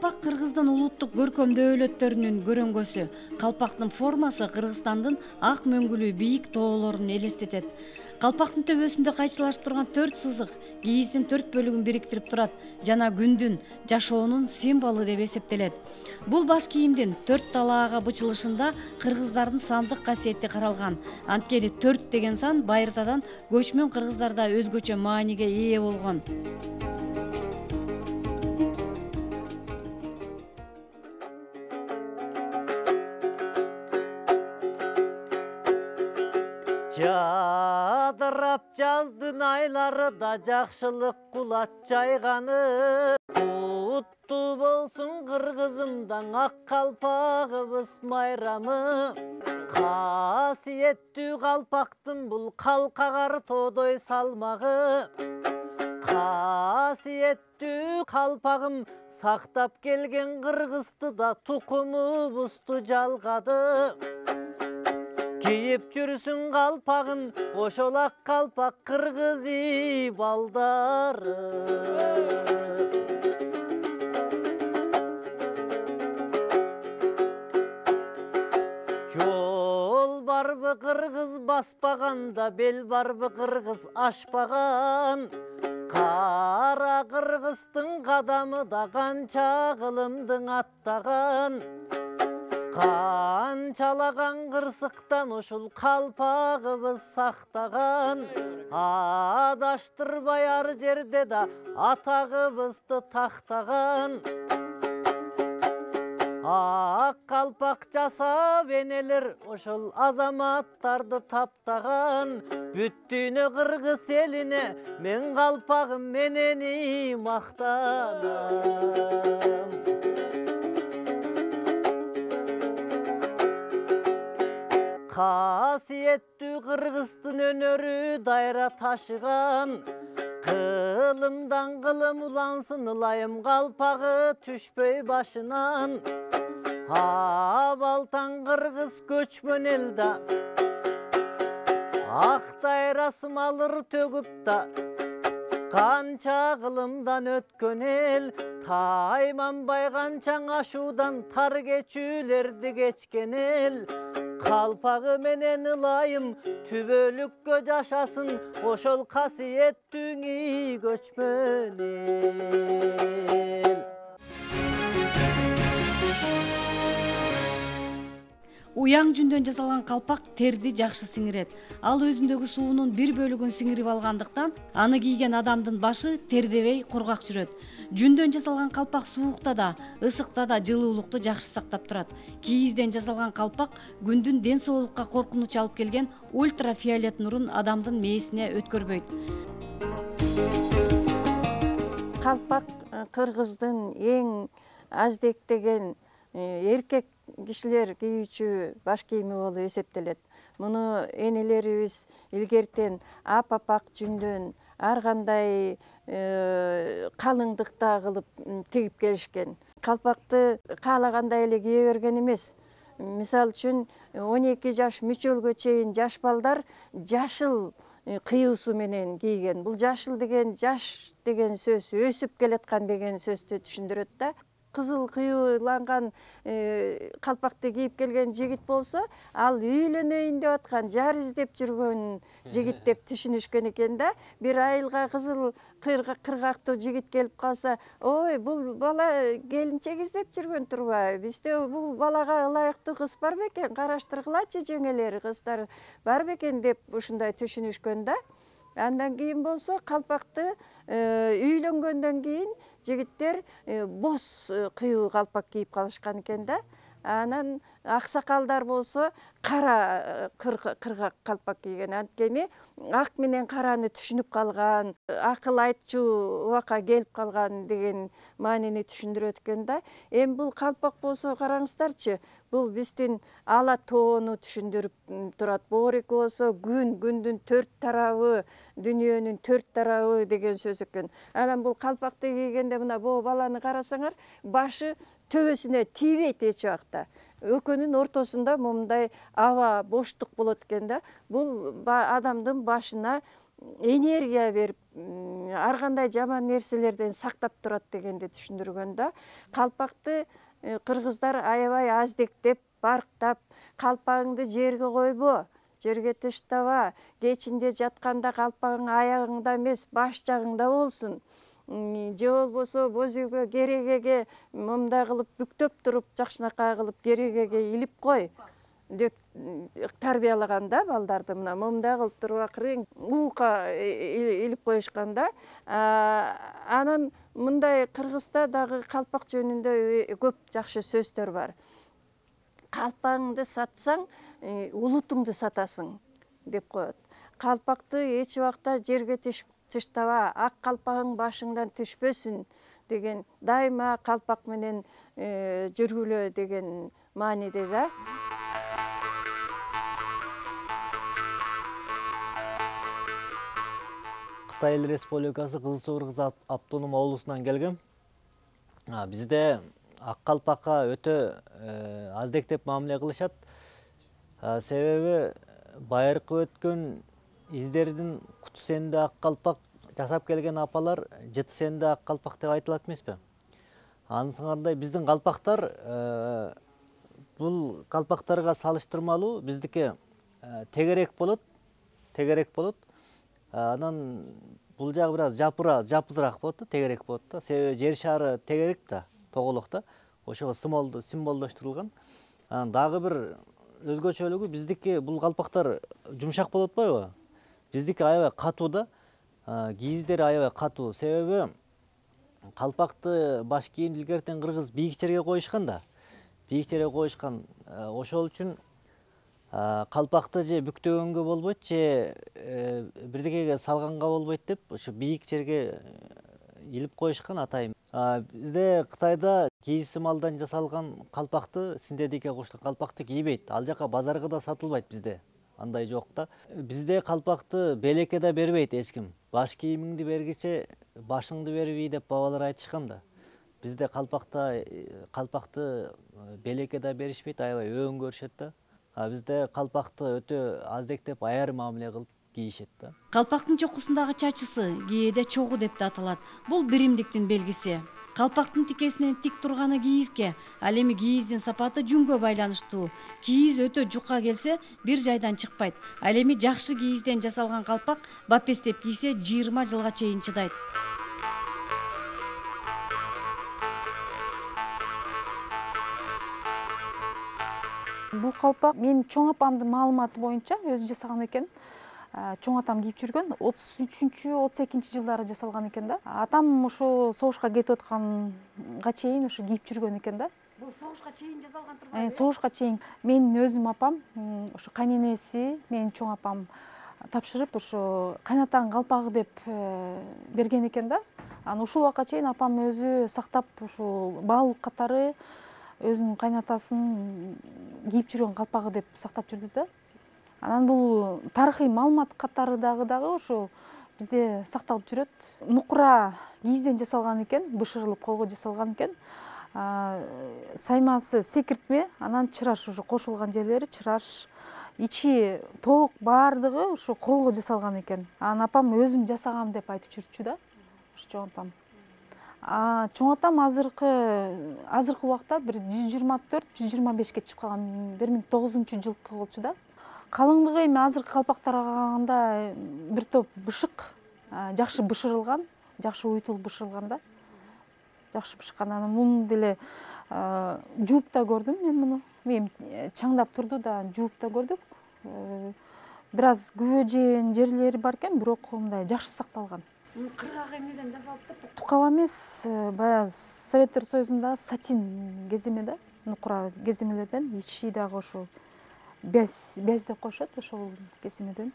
Калпак Кыргыздын улуттук көркөм дөөлөттөрүнүн көрөңгөсү. Калпактын формасы Кыргызстандын ак мөңгүлүү бийик тоолорун элестетет. Калпактын төбөсүндө кайчылашып турган 4 сызык кийиздин 4 бөлүгүн бириктирип турат жана күндүн, жашоонун символу деп эсептелет. Бул баш кийимдин 4 талаага бычылышында кыргыздардын сандык касиети каралган. Анткени 4 деген сан байыртадан көчмөн кыргыздарда өзгөчө мааниге ээ болгон. Жадырап жаздын айлары да жакшылык кулат жайганы. Куттуу болсун кыргызымдан ак калпагыбыз майрамы. Касиеттүү калпактын бул калкагар тоодой салмагы. Касиеттүү калпагым сактап келген кыргызды да тукумубузду жалгады. Кийип жүрсүн калпагын, ошол ак калпак кыргыз балдары. Жол барбы кыргыз баспаганда, бел барбы кыргыз ашпаган. Кара кыргыздын кадамы да канча кылымдың аттаган. Канчалаган кырсыктан ушул калпагыбыз сактаган. Адаштырбай ар жерде да атагыбызды тактаган. Ак калпак жасап энелер ошол азаматтарды таптаган. Бүт дүйнө кыргыз элине мен калпагым менен мактанам. Касиеттүү кыргыздын өнөрү дайра ташыган. Кылымдан кылым улансын ылайым калпагы түшпөй башынан. Абалтан кыргыз көчмөн эл да, ак дайрасым алыр төгүп да, канча кылымдан өткөн эл. Тайманбай канчаң ашуудан тар кечүүлөрдү кечкен эл. Калпагы менен ылайым түбөлүккө жашасын ошол касиеттүү көчмөн эл. Уяң жүндөн жасалган калпак терди жакшы сиңирет. Ал өзүндөгү суунун бир бөлүгүн сиңирип алгандыктан аны кийген адамдын башы тердебей кургак жүрөт. Жүндөн жасалган калпак суукта да, ысыкта да жылуулукту жакшы сактап турат. Кийизден жасалган калпак күндүн ден соолукка коркунуч алып келген ультрафиолет нурун адамдын мээсине өткөрбөйт. Калпак кыргыздын эң аздектеген эркек кишилер кийүүчү баш кийими болуп эсептелет. Муну энелерибиз илгертен ап-апак жүндөн ар кандай калыңдыкта кылып тигип келишкен. Калпакты каалагандай эле кие берген эмес. Мисалы үчүн 12 жаш мүчөлгө чейин жаш балдар жашыл кыюусу менен кийген. Бул жашыл деген жаш деген сөз өсүп келаткан деген сөздү түшүндүрөт да. Кызыл кыюуланган калпакты кийип келген жигит болсо, ал үйлөнөйүн деп аткан, жар издеп жүргөн жигит деп түшүнүшкөн экен да. Бир айылга кызыл кыргактуу жигит келип калса, ой, бул бала келинчек издеп жүргөн турбайбы? Бизде бул балага ылайыктуу кыз бар бекен, караштыргылачы жеңелери кыздар бар бекен деп ушундай түшүнүшкөн да. Андан кийин болсо калпакты үйлөнгөндөн кийин жигиттер боз кыюу калпак кийип калышкан экен да. Анан аксакалдар болсо кара кыргак калпак кийген. Анткени ак менен караны түшүнүп калган, акыл айтчу убакка келип калган деген маанини түшүндүрөт экен да. Эми бул калпак болсо караңыздарчы, бул биздин ала тоону түшүндүрүп турат. Боорик болсо күндүн 4 тарабы, дүйнөнүн 4 тарабы деген сөз экен. Анан бул калпакты кийгенде мына бул баланы карасаңар, башы төбөсүнө тийбейт эч убакта. Өкөнүн ортосунда момундай аба, боштук болот экен да. Бул адамдын башына энергия берип, ар кандай жаман нерселерден сактап турат дегенди түшүндүргөн да. Калпакты кыргыздар аябай аздектеп, барктап, калпагыңды жерге койбо, жерге таштаба, кечинде жатканда калпагың аягыңда эмес, баш жагыңда болсун. Же болбосо боз үйгө керегеге мындай кылып бүктөп туруп, жакшынакай кылып керегеге илип кой деп тарбиялаган да балдарды. Мындай кылып туруп акырын уука илип коюшкан да. Анан мындай Кыргызда дагы калпак жөнүндө көп жакшы сөздөр бар. Калпагыңды сатсаң, улутуңду сатасың деп коет. Калпакты эч убакта жерге таштаба, ак калпагың башыңдан түшпөсүн деген, дайыма калпак менен жүргүлө деген мааниде да. Кытай Эл Республикасы Кызыл Суу Кыргыз автоном облусунан келгем. Бизде ак калпакка өтө аздектеп мамиле кылышат. Себеби байыркы өткөн издердин куту сенде ак калпак жасап келген апалар жыты сенде ак калпак деп айтылат эмеспи? Анысыңардай биздин калпактар бул калпактарга салыштырмалуу биздики тегерек болот. Анан бул жагы бир аз жапызыраак болот да, тегерек болот да. Себеби жер шары тегерек да, тоголок да. Ошого символдоштурулган. Анан дагы бир өзгөчөлүгү биздики бул калпактар жумшак болуп атпайбы? Биздики аябай катуу да. Кийиздери аябай катуу. Себеби калпакты баш кийимди илгертен кыргыз бийик жерге коюшкан да. Бийик жерге коюшкан. Ошол үчүн калпакты же бүктөгөнгө болбойт, же бирдекеге салганга болбойт деп ошо бийик жерге илип коюшкан атайын. Бизде Кытайда кийиси малдан жасалган калпакты, синтетикага кошулган калпакты кийбейт. Ал жака базарга да сатылбайт бизде. Андай жок да. Бизде калпакты белекке да бербейт эч ким. Баш кийимиңди бергиче башыңды бербей деп бабалар айтышкан да. Бизде калпакты белекке да беришпейт, аябай өң көрүшөт да. Бизде калпакты өтө аздектеп, аяр мамиле кылып кийишет да. Калпактын чокусундагы чачысы кээде чогу деп да аталат. Бул биримдиктин белгиси. Калпактын тикесинен тик турганы кийизге, ал эми кийиздин сапаты жүнгө байланыштуу. Кийиз өтө жука келсе, бир жайдан чыкпайт. Ал эми жакшы кийизден жасалган калпак бапестеп кийсе 20 жылга чейин чыдайт. Бул калпак менин чоң апамдын маалыматы боюнча өзү жасаган экен. Чоң атам кийип жүргөн 33-32 жылдары жасалган экен да. Атам ушу согушка кетип атканга чейин ушу кийип жүргөн экен да. Бул согушка чейин жасалган турбайбы? Согушка чейин менин өзүм апам, ушу кайненеси, менин чоң апам тапшырып ушу кайнатанын калпагы деп берген экен да. Анан ушул убакка чейин апам өзү сактап ушул баалуулук катары өзүнүн кайнатасынын кийип жүргөн калпагы деп сактап жүрдү да. Анан бул тарыхый маалымат катары дагы ошо бизде сакталып жүрөт. Нукура кийизден жасалган экен, бышырылып колго жасалган экен. Саймасы секиртме, анан чыраш ушу кошулган жерлери чыраш, ичи толук баардыгы ушу колго жасалган экен. Анан апам өзүм жасагам деп айтып жүрчү да. Ушу чоң апам. Чоң атам азыркы убакта бир 124-125 чыгып калган, 1900-жылкы болчу да. Калыңдыгы эми азыркы калпактарга караганда бир топ бышык, жакшы бышырылган, жакшы уйтулуп бышырылган да. Жакшы бышыккан. Анан муну деле жууп да көрдүм мен муну. Мен чаңдап турду да жууп да көрдүк. Бир аз күбө жеген жерлери бар экен, бирок мындай жакшы сакталган. Кыргак эмнеден жасалыптыр? Тукап эмес, баягы Советтер Союзунда сатин кеземе да, нукура кеземелерден, ичи дагы ошо без деп коюшат ошол кеземеден.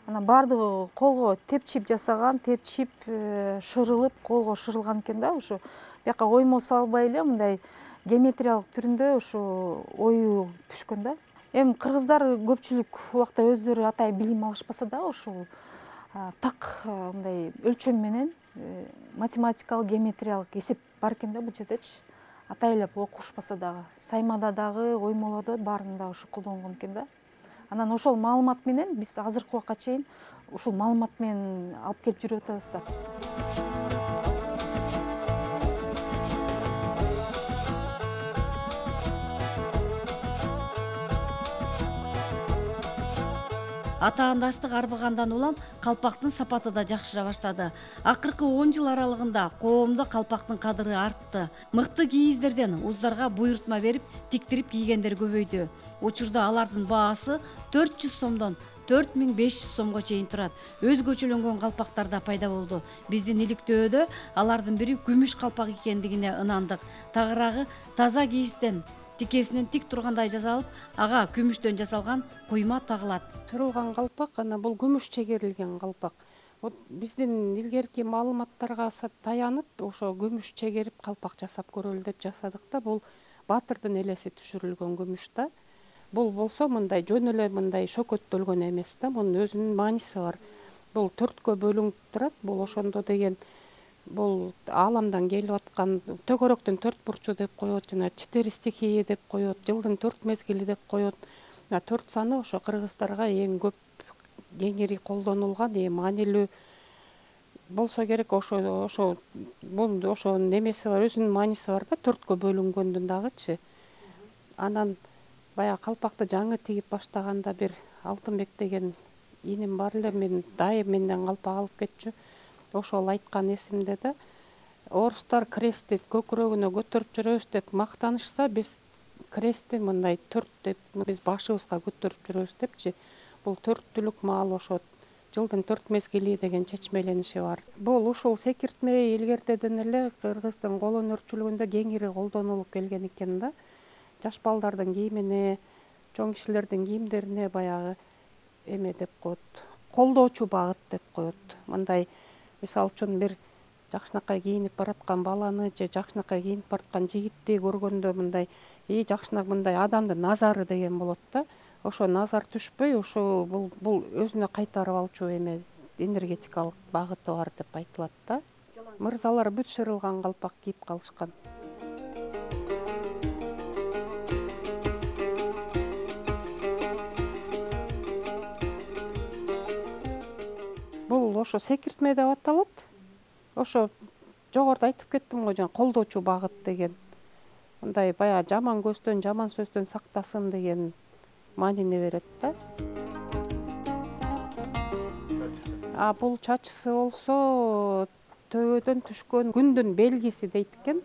Анан баардыгы колго тепчип жасаган, шырылып, колго шырылган экен да. Ошо бияка оймо салбай эле мындай геометриялык түрүндө ошо ою түшкөн да. Эми кыргыздар көпчүлүк убакта өздөрү атай билим алышпаса да, ошол так мындай өлчөм менен математикалык, геометриялык эсеп бар экен да бул жердечи. Атайлап окушпаса дагы, саймада дагы, оймолордо баарында ушу колдонгон экен да. Анан ошол маалымат менен биз азыркы убакка чейин ушул маалымат менен алып келип жүрүп атабыз да. Атаандаштык арбыгандан улам калпактын сапаты да жакшыра баштады. Акыркы 10 жыл аралыгында коомдо калпактын кадыры артты. Мыкты кийиздерден уздарга буйрутма берип, тиктирип кийгендер көбөйдү. Учурда алардын баасы 400 сомдон 4500 сомго чейин турат. Өзгөчөлөнгөн калпактар да пайда болду. Биздин иликтөөдө алардын бири күмүш калпак экендигине ынандык. Тагыраагы таза кийизден тикесинен тик тургандай жасалып, ага күмүштөн жасалган куйма тагылат. Чырылган калпак, бул күмүш чегерилген калпак. Биздин илгерки маалыматтарга таянып, ошо күмүш чегерип калпак жасап көрөлү деп жасадык да. Бул баатырдын элеси түшүрүлгөн күмүш да. Бул болсо мындай жөн эле мындай шөкөттөлгөн эмес да. Мунун өзүнүн мааниси бар. Бул 4кө бөлүнүп турат. Бул ошондо деген бул ааламдан келип аткан төгөрөктүн 4 бурчу деп коет, жана 4 стихия деп коет, жылдын 4 мезгили деп коет. 4 саны ошо кыргыздарга эң көп кеңири колдонулган, эң маанилүү болсо керек. Ошо немеси бар, өзүнүн мааниси бар да, 4кө бөлүнгөндүн дагычы. Анан баягы калпакты жаңы тигип баштаганда бир Алтынбек деген иним бар эле, мен дайым менден калпак алып кетчү. Ошол айткан эсимде да. Орустар крестти көкүрөгүнө көтөрүп жүрөбүз деп мактанышса, биз крестти мындай 4 деп биз башыбызга көтөрүп жүрөбүз депчи. Бул 4-түлүк маал ошо жылдын 4 мезгили деген чечмелениши бар. Бул ушул секиртме илгертеден эле кыргыздын кол өнөрчүлүгүндө кеңири колдонулуп келген экен да. Жаш балдардын кийимине, чоң кишилердин кийимдерине баягы эме деп коет, колдоочу багыт деп коет. Мындай мисалы үчүн бир жакшынакай кийинип бараткан баланы же жакшынакай кийинип бараткан жигитти көргөндө мындай жакшынак мындай адамдын назары деген болот да. Ошо назар түшпөй, ошо бул өзүнө кайтарып алчу эме энергетикалык багыты бар деп айтылат да. Мырзалар бүт шырылган калпак кийип калышкан. Бул ошо секиртме деп аталат. Ошо жогоруда айтып кеттим го, жана колдоочу багыт деген. Мындай баягы жаман көздөн, жаман сөздөн сактасын деген маанини берет да. Бул чачысы болсо төбөдөн түшкөн күндүн белгиси дейт экен.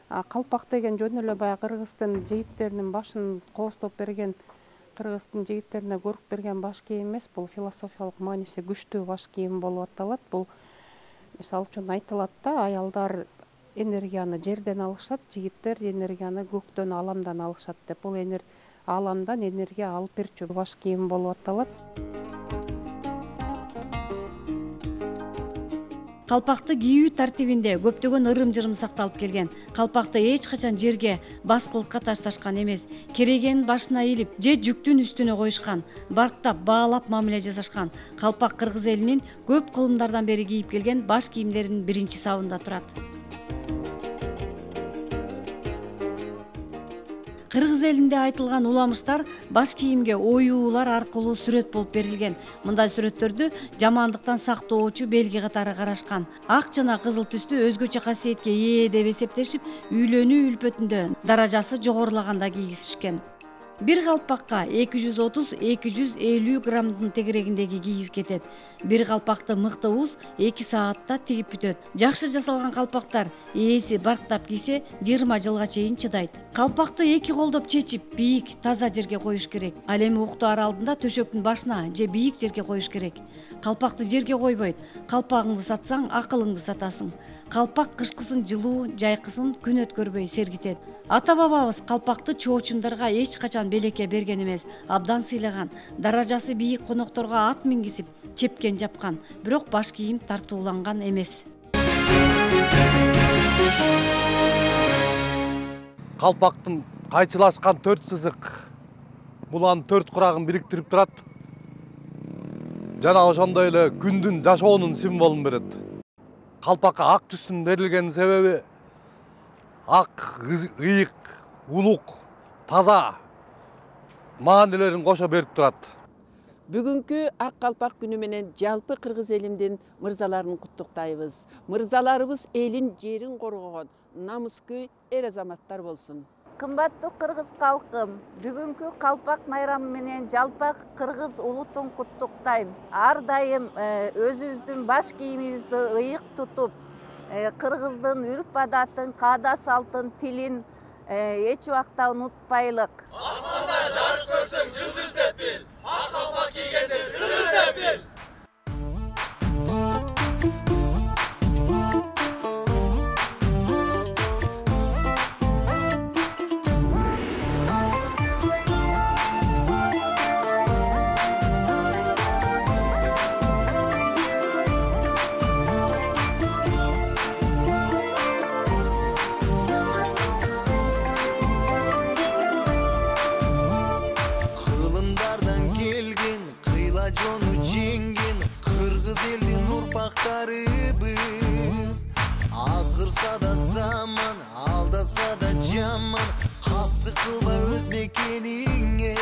Калпак деген жөн эле баягы кыргыздын жигиттеринин башын кооздоп берген, кыргыздын жигиттерине көрүп берген баш кийим эмес, бул философиялык мааниси күчтүү баш кийим болуп аталат. Бул мисалы үчүн айтылат да, аялдар энергияны жерден алышат, жигиттер энергияны көктөн, аламдан алышат деп. Бул аламдан энергия алып берчү баш кийим болуп аталат. Калпакты кийүү тартибинде көптөгөн ырым-жырым сакталып келген. Калпакты эч качан жерге баскылыкка ташташкан эмес. Керегенин башына илип же жүктүн үстүнө коюшкан, барктап, баалап мамиле жасашкан. Калпак кыргыз элинин көп кылымдардан бери кийип келген баш кийимдеринин биринчи сабында турат. Кыргыз элинде айтылган уламыштар баш кийимге оюулар аркылуу сүрөт болуп берилген. Мындай сүрөттөрдү жамандыктан сактоочу белги катары карашкан. Ак жана кызыл түстү өзгөчө касиетке ээ деп эсептешип, үйлөнүү үлпөтүндө даражасы жогорулаганда кийгизишкен. Бир калпакка 230-250 граммдын тегерегиндеги кийиз кетет. Бир калпакты мыкты уз 2 саатта тигип бүтөт. Жакшы жасалган калпактар ээси барктап кийсе 20 жылга чейин чыдайт. Калпакты 2 колдоп чечип, бийик, таза жерге коюш керек. Ал эми уктаар алдында төшөктүн башына же бийик жерге коюш керек. Калпакты жерге койбойт. Калпагыңды сатсаң, акылыңды сатасың. Калпак кышкысын жылуу, жайкысын күн өткөрбөй сергитет. Ата-бабабыз калпакты чоочундарга эч качан белекке берген эмес, абдан сыйлаган. Даражасы бийик конокторго ат мингизип, чепкен жапкан, бирок баш кийим тартууланган эмес. Калпактын кайчылашкан 4 сызык буланын 4 курагын бириктирип турат. Жана ошондой эле күндүн жашоонун символун берет. Калпакка ак түстүн берилген себеби ак, ыйык, улук, таза. маанилерин кошо берип турат. Бүгүнкү Ак Калпак күнү менен жалпы кыргыз элимдин мырзаларын куттуктайбыз. Мырзаларыбыз элин жерин коргогон намыскөй эр азаматтар болсун. Кымбаттуу кыргыз калкым, бүгүнкү Калпак майрамы менен жалпак кыргыз улутун куттуктайм. Ар дайым өзүбүздүн баш кийимибизди ыйык тутуп, кыргыздын үрп адатын, каада салтын, тилин эч убакта унутпайлык. Аспанда жарык көрсөң жылдыз деп бил, ак калпак кийгенде жылдыз деп бил. Жonu жеңген кыргыз элдин урпактарыбыз. Азгырса да заман, алдаса да жаман, кастык кылба өз мекениңе.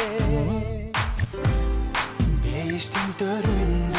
Бейиштин төрүндө